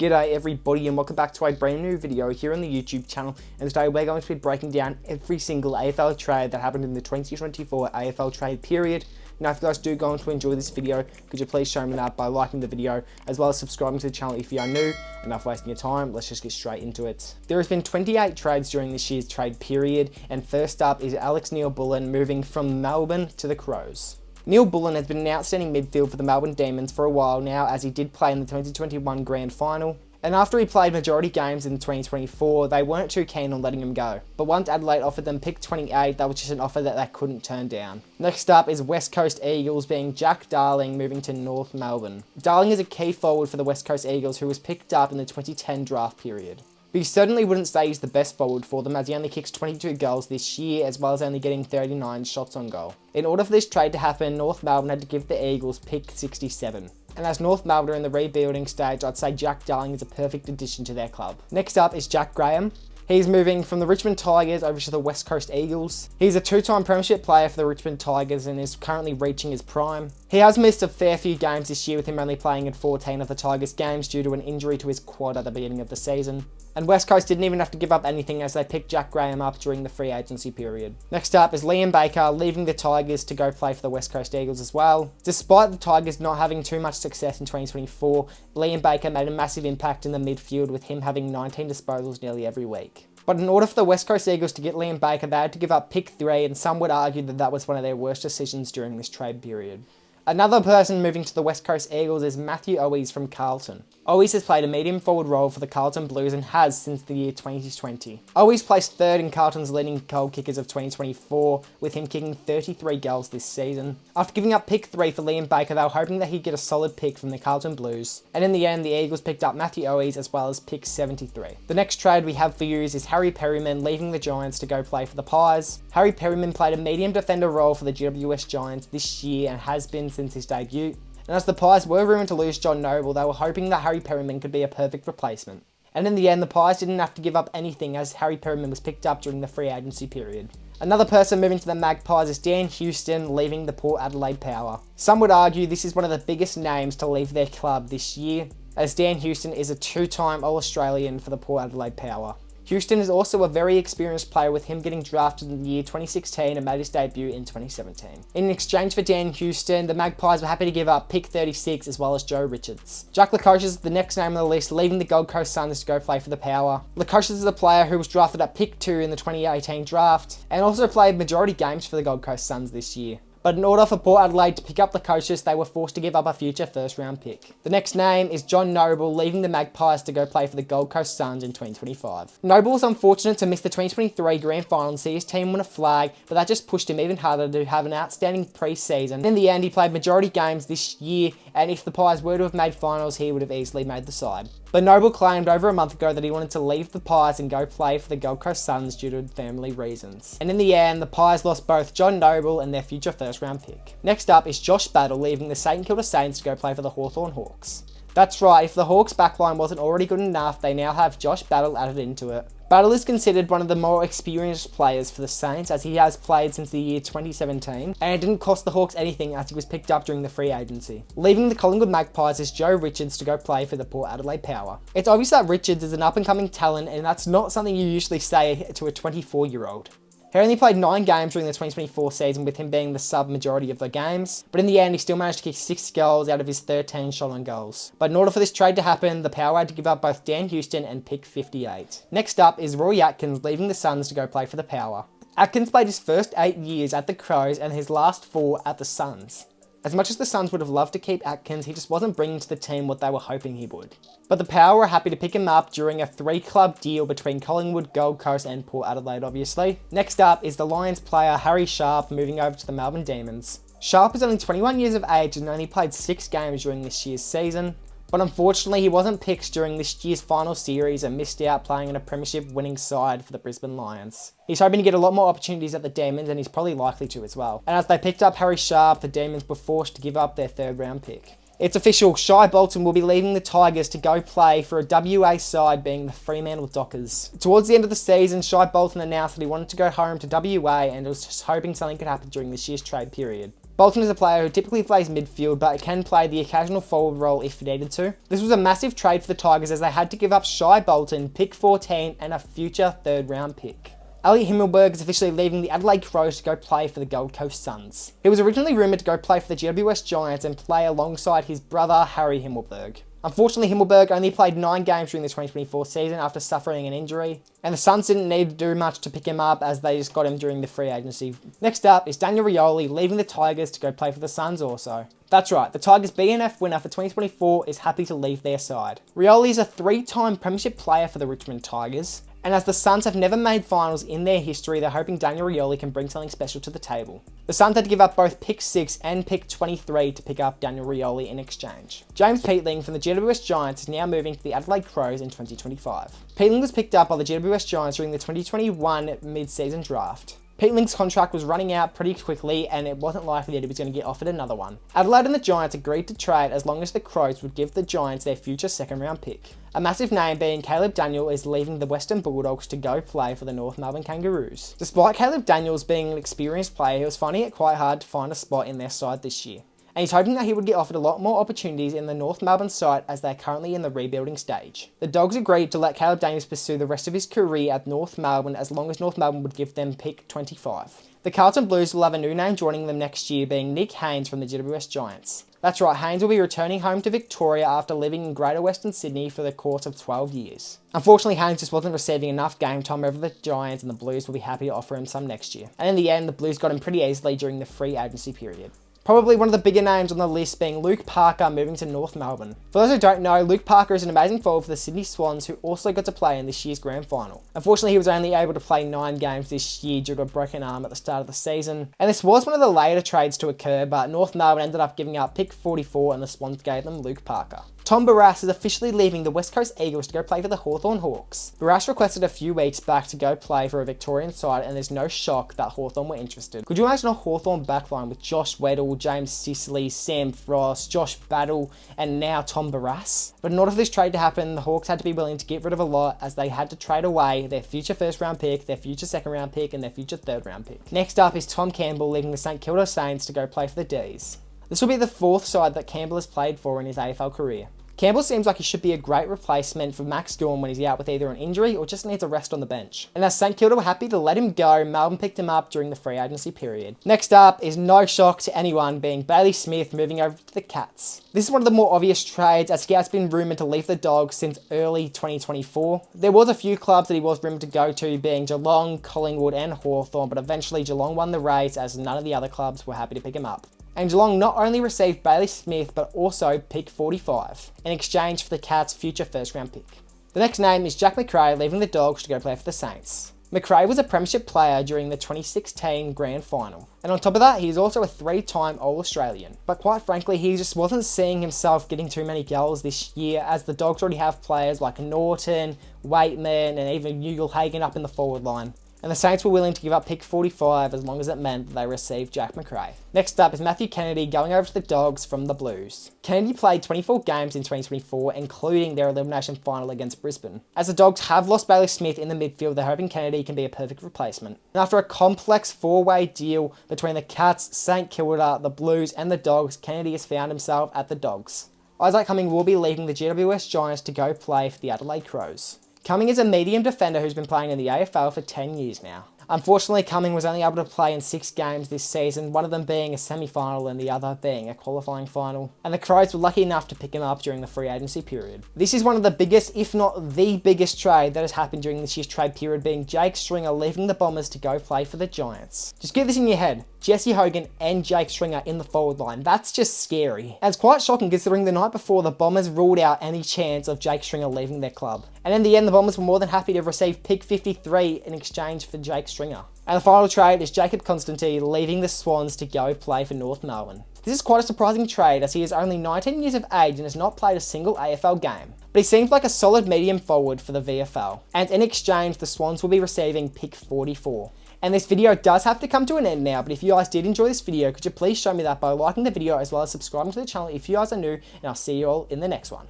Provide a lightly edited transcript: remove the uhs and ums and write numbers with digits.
G'day everybody and welcome back to a brand new video here on the YouTube channel, and today we're going to be breaking down every single AFL trade that happened in the 2024 AFL trade period. Now if you guys do go on to enjoy this video, could you please show me that by liking the video as well as subscribing to the channel if you are new. Enough wasting your time, let's just get straight into it. There has been 28 trades during this year's trade period, and first up is Alex Neil-Bullen moving from Melbourne to the Crows. Neil-Bullen has been an outstanding midfield for the Melbourne Demons for a while now, as he did play in the 2021 Grand Final. And after he played majority games in 2024, they weren't too keen on letting him go. But once Adelaide offered them pick 28, that was just an offer that they couldn't turn down. Next up is West Coast Eagles being Jack Darling moving to North Melbourne. Darling is a key forward for the West Coast Eagles who was picked up in the 2010 draft period. But you certainly wouldn't say he's the best forward for them, as he only kicks 22 goals this year, as well as only getting 39 shots on goal. In order for this trade to happen, North Melbourne had to give the Eagles pick 67. And as North Melbourne are in the rebuilding stage, I'd say Jack Darling is a perfect addition to their club. Next up is Jack Graham. He's moving from the Richmond Tigers over to the West Coast Eagles. He's a two-time premiership player for the Richmond Tigers and is currently reaching his prime. He has missed a fair few games this year, with him only playing in 14 of the Tigers games due to an injury to his quad at the beginning of the season. And West Coast didn't even have to give up anything, as they picked Jack Graham up during the free agency period. Next up is Liam Baker leaving the Tigers to go play for the West Coast Eagles as well. Despite the Tigers not having too much success in 2024, Liam Baker made a massive impact in the midfield, with him having 19 disposals nearly every week. But in order for the West Coast Eagles to get Liam Baker, they had to give up pick 3, and some would argue that that was one of their worst decisions during this trade period. Another person moving to the West Coast Eagles is Matthew Owies from Carlton. Owies has played a medium forward role for the Carlton Blues and has since the year 2020. Owies placed third in Carlton's leading goal kickers of 2024, with him kicking 33 goals this season. After giving up pick 3 for Liam Baker, they were hoping that he'd get a solid pick from the Carlton Blues, and in the end the Eagles picked up Matthew Owies as well as pick 73. The next trade we have for you is Harry Perryman leaving the Giants to go play for the Pies. Harry Perryman played a medium defender role for the GWS Giants this year and has been since his debut. And as the Pies were rumoured to lose John Noble, they were hoping that Harry Perryman could be a perfect replacement. And in the end, the Pies didn't have to give up anything, as Harry Perryman was picked up during the free agency period. Another person moving to the Magpies is Dan Houston leaving the Port Adelaide Power. Some would argue this is one of the biggest names to leave their club this year, as Dan Houston is a two-time All-Australian for the Port Adelaide Power. Houston is also a very experienced player, with him getting drafted in the year 2016 and made his debut in 2017. In exchange for Dan Houston, the Magpies were happy to give up pick 36 as well as Joe Richards. Jack Lukosius is the next name on the list, leaving the Gold Coast Suns to go play for the Power. Lukosius is a player who was drafted at pick 2 in the 2018 draft and also played majority games for the Gold Coast Suns this year. But in order for Port Adelaide to pick up Lukosius, they were forced to give up a future first round pick. The next name is John Noble leaving the Magpies to go play for the Gold Coast Suns in 2025. Noble was unfortunate to miss the 2023 Grand Final and see his team win a flag, but that just pushed him even harder to have an outstanding pre-season. In the end, he played majority games this year, and if the Pies were to have made finals, he would have easily made the side. But Noble claimed over a month ago that he wanted to leave the Pies and go play for the Gold Coast Suns due to family reasons. And in the end, the Pies lost both John Noble and their future first round pick. Next up is Josh Battle leaving the St Kilda Saints to go play for the Hawthorn Hawks. That's right, if the Hawks backline wasn't already good enough, they now have Josh Battle added into it. Battle is considered one of the more experienced players for the Saints, as he has played since the year 2017, and it didn't cost the Hawks anything as he was picked up during the free agency. Leaving the Collingwood Magpies is Joe Richards to go play for the Port Adelaide Power. It's obvious that Richards is an up-and-coming talent, and that's not something you usually say to a 24-year-old. He only played 9 games during the 2024 season, with him being the sub-majority of the games, but in the end he still managed to kick 6 goals out of his 13 shot on goals. But in order for this trade to happen, the Power had to give up both Dan Houston and pick 58. Next up is Roy Atkins leaving the Suns to go play for the Power. Atkins played his first 8 years at the Crows and his last 4 at the Suns. As much as the Suns would have loved to keep Atkins, he just wasn't bringing to the team what they were hoping he would. But the Power were happy to pick him up during a 3-club deal between Collingwood, Gold Coast and Port Adelaide, obviously. Next up is the Lions player Harry Sharp moving over to the Melbourne Demons. Sharp is only 21 years of age and only played 6 games during this year's season. But unfortunately, he wasn't picked during this year's final series and missed out playing in a premiership winning side for the Brisbane Lions. He's hoping to get a lot more opportunities at the Demons, and he's probably likely to as well. And as they picked up Harry Sharp, the Demons were forced to give up their 3rd round pick. It's official, Shai Bolton will be leaving the Tigers to go play for a WA side, being the Fremantle Dockers. Towards the end of the season, Shai Bolton announced that he wanted to go home to WA and was just hoping something could happen during this year's trade period. Bolton is a player who typically plays midfield, but can play the occasional forward role if needed to. This was a massive trade for the Tigers as they had to give up Shy Bolton, pick 14, and a future 3rd round pick. Elliot Himmelberg is officially leaving the Adelaide Crows to go play for the Gold Coast Suns. He was originally rumoured to go play for the GWS Giants and play alongside his brother Harry Himmelberg. Unfortunately, Himmelberg only played 9 games during the 2024 season after suffering an injury, and the Suns didn't need to do much to pick him up as they just got him during the free agency. Next up is Daniel Rioli leaving the Tigers to go play for the Suns also. That's right, the Tigers BNF winner for 2024 is happy to leave their side. Rioli is a 3-time premiership player for the Richmond Tigers, and as the Suns have never made finals in their history, they're hoping Daniel Rioli can bring something special to the table. The Suns had to give up both pick 6 and pick 23 to pick up Daniel Rioli in exchange. James Peatling from the GWS Giants is now moving to the Adelaide Crows in 2025. Peatling was picked up by the GWS Giants during the 2021 mid-season draft. Peatling's contract was running out pretty quickly and it wasn't likely that he was going to get offered another one. Adelaide and the Giants agreed to trade as long as the Crows would give the Giants their future 2nd round pick. A massive name being Caleb Daniel is leaving the Western Bulldogs to go play for the North Melbourne Kangaroos. Despite Caleb Daniels being an experienced player, he was finding it quite hard to find a spot in their side this year. And he's hoping that he would get offered a lot more opportunities in the North Melbourne side as they're currently in the rebuilding stage. The Dogs agreed to let Caleb Daniels pursue the rest of his career at North Melbourne as long as North Melbourne would give them pick 25. The Carlton Blues will have a new name joining them next year, being Nick Haynes from the GWS Giants. That's right, Haynes will be returning home to Victoria after living in Greater Western Sydney for the course of 12 years. Unfortunately, Haynes just wasn't receiving enough game time over the Giants and the Blues will be happy to offer him some next year. And in the end, the Blues got him pretty easily during the free agency period. Probably one of the bigger names on the list being Luke Parker moving to North Melbourne. For those who don't know, Luke Parker is an amazing forward for the Sydney Swans who also got to play in this year's grand final. Unfortunately, he was only able to play 9 games this year due to a broken arm at the start of the season. And this was one of the later trades to occur, but North Melbourne ended up giving up pick 44 and the Swans gave them Luke Parker. Tom Barrass is officially leaving the West Coast Eagles to go play for the Hawthorn Hawks. Barrass requested a few weeks back to go play for a Victorian side and there's no shock that Hawthorn were interested. Could you imagine a Hawthorn backline with Josh Weddle, James Sicily, Sam Frost, Josh Battle and now Tom Barrass? But in order for this trade to happen, the Hawks had to be willing to get rid of a lot as they had to trade away their future 1st round pick, their future 2nd round pick and their future 3rd round pick. Next up is Tom Campbell leaving the St Kilda Saints to go play for the D's. This will be the 4th side that Campbell has played for in his AFL career. Campbell seems like he should be a great replacement for Max Gawn when he's out with either an injury or just needs a rest on the bench. And as St Kilda were happy to let him go, Melbourne picked him up during the free agency period. Next up is no shock to anyone being Bailey Smith moving over to the Cats. This is one of the more obvious trades as he has been rumoured to leave the Dogs since early 2024. There was a few clubs that he was rumoured to go to being Geelong, Collingwood and Hawthorn, but eventually Geelong won the race as none of the other clubs were happy to pick him up. And Geelong not only received Bailey Smith, but also pick 45, in exchange for the Cats' future 1st round pick. The next name is Jack McRae leaving the Dogs to go play for the Saints. McRae was a premiership player during the 2016 grand final. And on top of that, he is also a 3-time All-Australian. But quite frankly, he just wasn't seeing himself getting too many goals this year as the Dogs already have players like Norton, Waitman and even Ugle-Hagan up in the forward line. And the Saints were willing to give up pick 45 as long as it meant that they received Jack McRae. Next up is Matthew Kennedy going over to the Dogs from the Blues. Kennedy played 24 games in 2024, including their elimination final against Brisbane. As the Dogs have lost Bailey Smith in the midfield, they're hoping Kennedy can be a perfect replacement. And after a complex 4-way deal between the Cats, St Kilda, the Blues and the Dogs, Kennedy has found himself at the Dogs. Isaac Cumming will be leaving the GWS Giants to go play for the Adelaide Crows. Cumming is a medium defender who's been playing in the AFL for 10 years now. Unfortunately, Cumming was only able to play in 6 games this season, one of them being a semi-final and the other being a qualifying final. And the Crows were lucky enough to pick him up during the free agency period. This is one of the biggest, if not the biggest trade that has happened during this year's trade period, being Jake Stringer leaving the Bombers to go play for the Giants. Just get this in your head. Jesse Hogan and Jake Stringer in the forward line. That's just scary. And it's quite shocking considering the night before the Bombers ruled out any chance of Jake Stringer leaving their club. And in the end, the Bombers were more than happy to receive pick 53 in exchange for Jake Stringer. And the final trade is Jacob Constantine leaving the Swans to go play for North Melbourne. This is quite a surprising trade as he is only 19 years of age and has not played a single AFL game. But he seems like a solid medium forward for the VFL. And in exchange, the Swans will be receiving pick 44. And this video does have to come to an end now, but if you guys did enjoy this video, could you please show me that by liking the video as well as subscribing to the channel if you guys are new, and I'll see you all in the next one.